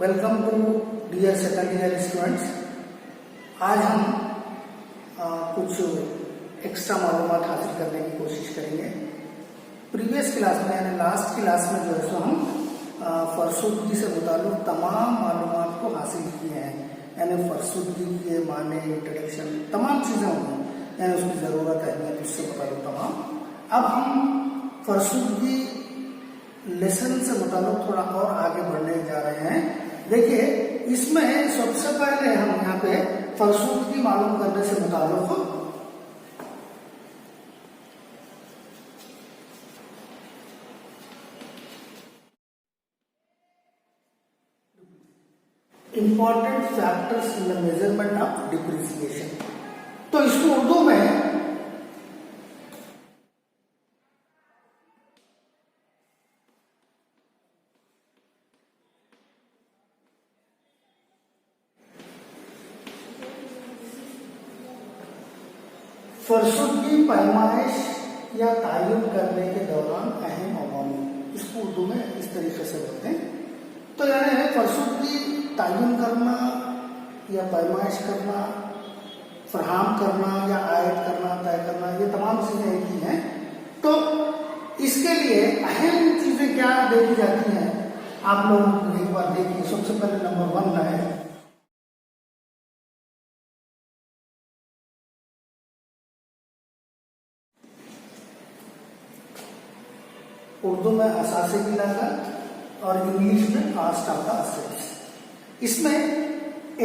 Welcome to dear second year students. आज हम कुछ एक्स्ट्रा मालूमात हासिल करने की कोशिश करेंगे। प्रीवियस क्लास में यानी लास्ट क्लास में जो है सो हम फरसूदगी से मुताल्लिक तमाम मालूमात को हासिल किए हैं, यानी फरसूदगी के माने, इंट्रोडक्शन, तमाम चीज़ें होंगी, यानी उसकी ज़रूरत है उससे मुताल्लिक तमाम। अब हम फरसूदगी लेसन से मुताल्लिक थोड़ा और आगे बढ़ने जा रहे हैं। देखिए, इसमें सबसे पहले हम यहाँ पे फरसूदगी मालूम करने से मुताल्लिक important factors in the measurement of depreciation, तो इसको उर्दू में फरसूदगी पैमाइश या तायुन करने के दौरान अहम अवामिल, इसको उर्दू में इस तरीके से बोलते हैं। तो यानी फरसूदगी तायुन करना या पैमाइश करना, फराहम करना या आयद करना, तय करना, ये तमाम चीजें एक ही हैं। तो इसके लिए अहम चीजें क्या देखी जाती हैं, आप लोग एक बार देखिए। सबसे पहले नंबर 1 है उर्दू में असासे की लागत और इंग्लिश में कास्ट ऑफ द असेट्स। इसमें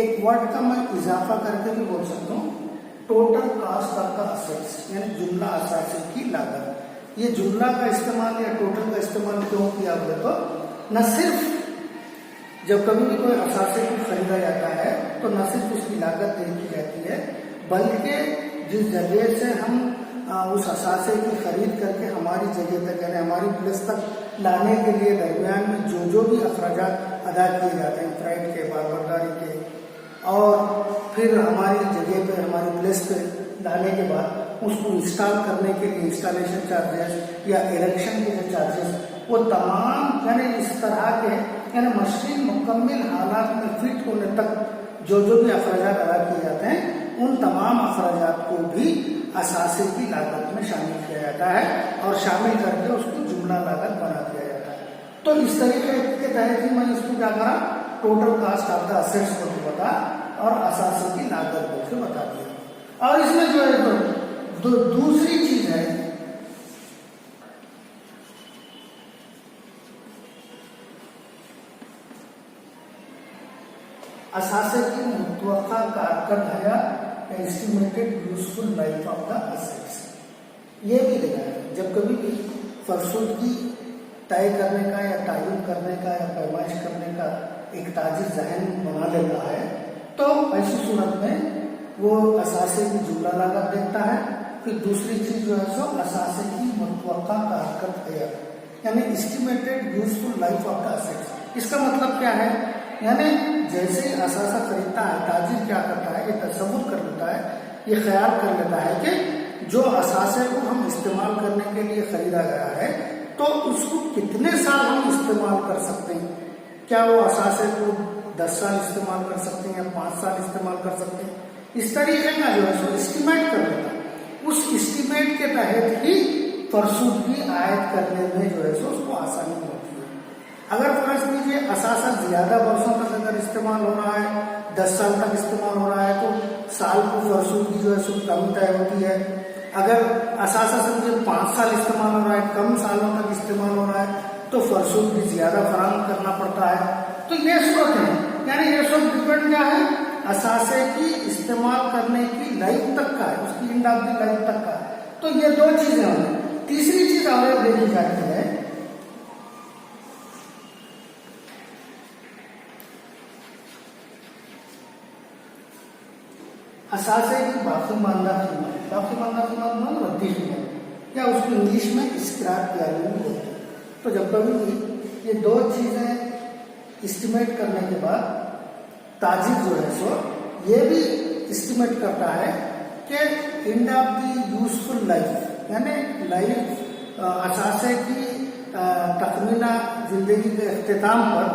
एक वर्ड का मैं इजाफा करके भी बोल सकता हूँ, total cast of the assets, यानी जुमला असासे की लागत। ये जुमला का इस्तेमाल या टोटल का इस्तेमाल क्यों किया हुआ, तो न सिर्फ जब कभी भी कोई असासे को खरीदा जाता है तो न सिर्फ उसकी लागत देखी जाती है, बल्कि जिस जरिए से हम उस असासे की खरीद करके हमारी जगह तक यानी हमारी प्लेस तक लाने के लिए दरमियान में जो भी अखराजात अदा किए जाते हैं, फ्राइट के, बारबरदारी के, और फिर हमारी जगह पे, हमारी प्लेस पे लाने के बाद उसको इंस्टॉल करने के लिए इंस्टॉलेशन चार्जेस या इरेक्शन के जो चार्जेस, वो तमाम यानी इस तरह के यानी मशीन मुकम्मल हालात में फिट होने तक जो भी अखराजात अदा किए जाते हैं, उन तमाम अखराजात को भी असासे की लागत में शामिल किया जाता है और शामिल करके उसको जुमला लागत बना दिया जाता है। तो इस तरीके के तहत ही मैंने इसको क्या करा, total cast of the assets को भी बता और असासे की लागत को भी बता दिया। और इसमें जो है तो दूसरी चीज है असासे की मुतवक्का कारकर्द हयात, estimated useful life of the assets. ये भी देखा है, जब कभी भी फरसूदगी तय करने का या तायुन करने का या पैमाइश करने का एक ताजिर जहन बना लेता है, तो ऐसी सूरत में वो असासे की जुमला लागत देखता है। फिर दूसरी चीज जो है सो असासे की मुतवक्का कारकर्द हयात, यानी estimated useful life of the assets. इसका मतलब क्या है, यानी जैसे ही असासा खरीदता है, ताजिर क्या करता है, ये तसव्वुर कर लेता है, ये ख्याल कर लेता है कि जो असासे को हम इस्तेमाल करने के लिए खरीदा गया है, तो उसको कितने साल हम इस्तेमाल कर सकते हैं। क्या वो असासे को 10 साल इस्तेमाल कर सकते हैं या 5 साल इस्तेमाल कर सकते हैं, इस तरीके का जो है सो एस्टिमेट कर लेता है। उस एस्टिमेट के तहत ही फरसूदगी आयद करने में जो है सो उसको आसानी होती है। अगर फर्ज कीजिए असासा ज्यादा वर्षों तक अगर इस्तेमाल हो रहा है, 10 साल तक इस्तेमाल हो रहा है, तो साल को फरसूदगी जो है सो कम तय होती है। अगर असासा समझे 5 साल इस्तेमाल हो रहा है, कम सालों तक इस्तेमाल हो रहा है, तो फरसूदगी ज्यादा फराहम करना पड़ता है। तो ये सूरत है, यानी ये सब डिपेंड क्या है, असासे की इस्तेमाल करने की लाइफ तक का है, उसकी एंड ऑफ द लाइफ तक का। तो ये दो चीजें होंगी। तीसरी चीज और देखी जाती है, असासे की बाकी मानदा कीमत, बाकी मानदा कीमत मतलब रद्दी कीमत, या उसको इंग्लिश में स्क्रैप वैल्यू बोलते हैं। तो जब कभी भी ये दो चीजें एस्टिमेट करने के बाद ताजिर जो है सो ये भी एस्टिमेट करता है कि end of the useful life, यानी लाइफ असासे की तकमीला जिंदगी के अख्तिताम पर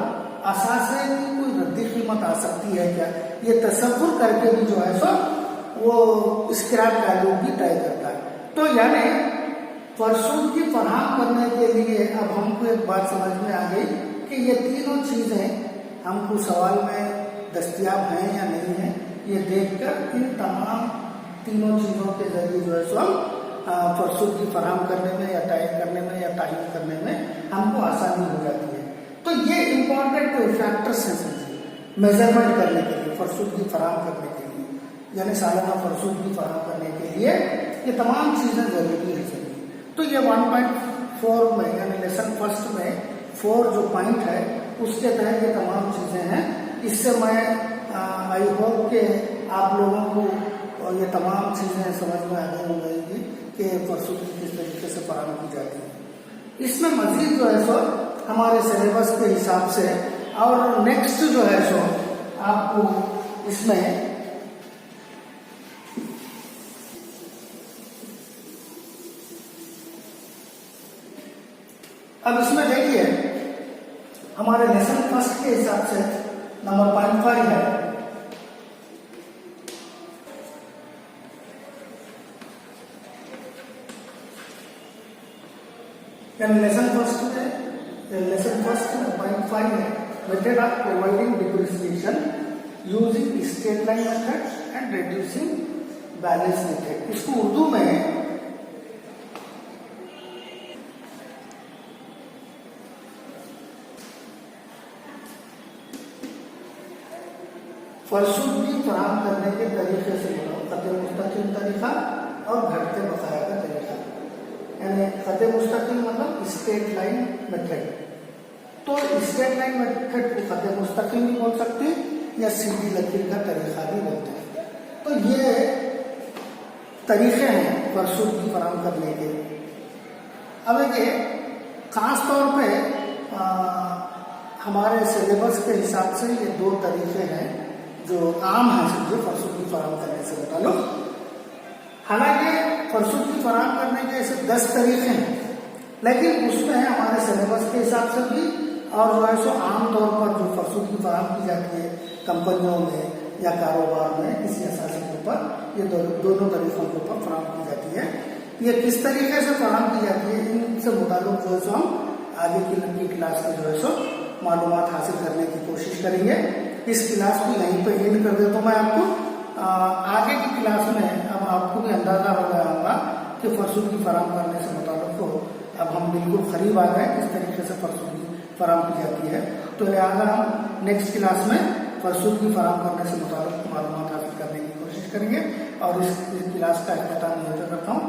असासे की कोई वृद्धि कीमत आ सकती है क्या, ये तसव्वुर करके भी जो है सो वो स्क्रैप वैल्यू भी तय करता है। तो यानी फरसूद की फराहम करने के लिए अब हमको एक बात समझ में आ गई कि ये तीनों चीजें हमको सवाल में दस्तयाब हैं या नहीं है, ये देखकर इन तमाम तीनों चीजों के जरिए जो है सो हम फरसूद की फराहम करने में या तय करने में या तायीन करने में हमको आसानी हो जाती है। तो ये इम्पोर्टेंट फैक्टर्स हैं समझिए मेजरमेंट करने के लिए, फरसूद की फराहम करने के लिए, यानी सालाना फरसूद की फराहम करने के लिए ये तमाम चीजें जरूरी है समझिए। तो ये 1.4 में यानी लेसन फर्स्ट में 4 जो पॉइंट है उसके तहत ये तमाम चीजें हैं। इससे मैं आई होप के आप लोगों को ये तमाम चीजें समझ में आ गई होंगी कि फरसूद की किस तरीके से फराहम की जाती है। इसमें मजीद जो है सो हमारे सिलेबस के हिसाब से और नेक्स्ट जो है सो आपको इसमें अब इसमें देखिए हमारे लेसन फर्स्ट के हिसाब से नंबर 0.5 है, लेसन फर्स्ट 0.5 है method of providing depreciation using straight line method and reducing balance method. इसको उर्दू में फरसूद की फराहम करने के तरीके से खत मुस्तकिल तरीका और घटते बकाया का तरीका, यानी खत मुस्तकिल मतलब स्ट्रेट लाइन मेथड। तो स्ट्रेट लाइन मेथड को खत मुस्तकिल भी बोल सकते हैं या सीधी लकीर का तरीका भी बोलते हैं। तो ये तरीके हैं फरसूद की फराहम करने के। अब देखिए खास तौर पे हमारे सिलेबस के हिसाब से ये 2 तरीके हैं जो आम है समझो फरसूद की फराहम करने से मुताल्लिक। हालांकि फरसूद की फराहम करने के ऐसे 10 तरीके हैं, लेकिन उसमें हमारे सिलेबस के हिसाब से भी और जो है सो आमतौर पर जो फरसूद की फराहम की जाती है कंपनियों में या कारोबार में किसी असासी के ऊपर, ये दोनों तरीकों के ऊपर फराहम की जाती है। ये किस तरीके से फराहम की जाती है इनसे मुताल्लिक जो है सो हम आगे की क्लास में जो है सो मालूमात हासिल करने की कोशिश करेंगे। इस क्लास को यहीं पर एंड कर देता हूँ मैं आपको। आगे की क्लास में अब आपको भी अंदाजा हो गया होगा कि फरसूद की फराहम करने से मुताल्लिक को अब हम बिल्कुल करीब आ गए किस तरीके से फरसूद की फराहम की जाती है। तो लिहाजा हम नेक्स्ट क्लास में फरसूद की फराहम करने से मुताल्लिक मालूमात हासिल करने की कोशिश करेंगे और इस क्लास का अख्ताम यहीं पे करता हूँ।